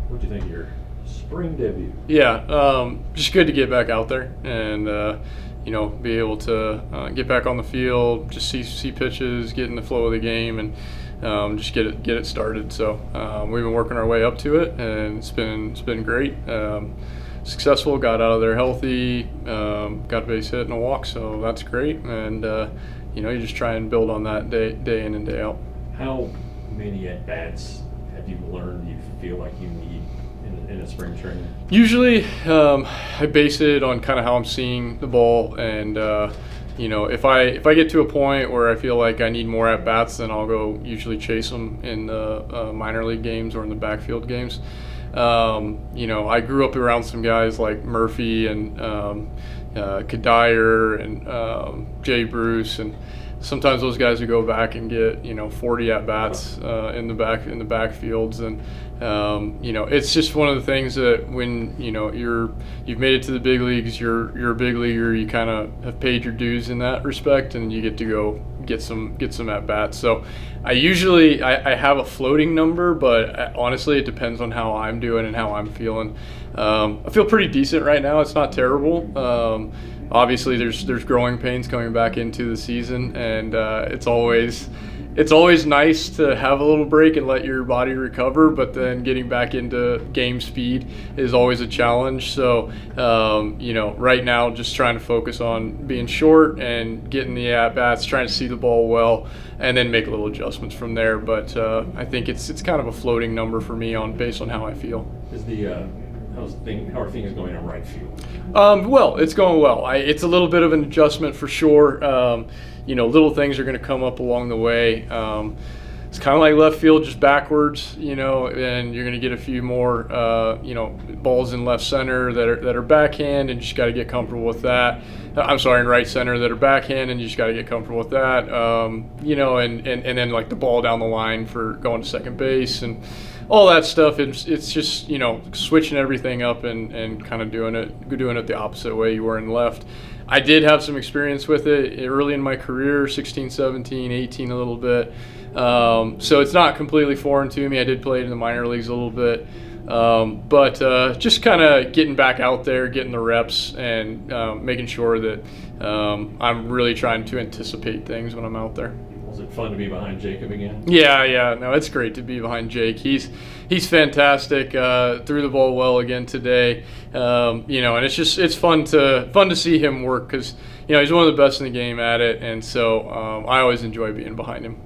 What'd you think of your spring debut? Yeah, just good to get back out there and be able to get back on the field, just see pitches, get in the flow of the game, and just get it started. So we've been working our way up to it, and it's been great. Successful, got out of there healthy, got a base hit and a walk, so that's great. And you just try and build on that day in and day out. How many at bats have you learned you feel like you need in a spring training? Usually, I base it on kind of how I'm seeing the ball, and if I get to a point where I feel like I need more at bats, then I'll go usually chase them in the minor league games or in the backfield games. I grew up around some guys like Murphy and Kadire and Jay Bruce, and sometimes those guys would go back and get 40 at bats in the backfields, and it's just one of the things that when you've made it to the big leagues, you're a big leaguer, you kind of have paid your dues in that respect, and you get to go get some at bats. So I usually I have a floating number, but honestly it depends on how I'm doing and how I'm feeling. I feel pretty decent right now. It's not terrible. Obviously, there's growing pains coming back into the season, and it's always nice to have a little break and let your body recover. But then getting back into game speed is always a challenge. So right now, just trying to focus on being short and getting the at bats, trying to see the ball well, and then make little adjustments from there. But I think it's kind of a floating number for me based on how I feel. How are things going in right field? Well, it's going well. It's a little bit of an adjustment for sure. Little things are going to come up along the way. It's kind of like left field, just backwards, and you're going to get a few more, balls in left center that are backhand, and you just got to get comfortable with that. I'm sorry, in right center that are backhand, and you just got to get comfortable with that. And then like the ball down the line for going to second base and all that stuff. It's just switching everything up and kind of doing it the opposite way you were in left. I did have some experience with it early in my career, 16, 17, 18 a little bit. So it's not completely foreign to me. I did play it in the minor leagues a little bit. But just kind of getting back out there, getting the reps, and making sure that I'm really trying to anticipate things when I'm out there. Was it fun to be behind Jacob again? Yeah. No, it's great to be behind Jake. He's fantastic. Threw the ball well again today. And it's fun to see him work because he's one of the best in the game at it, and so I always enjoy being behind him.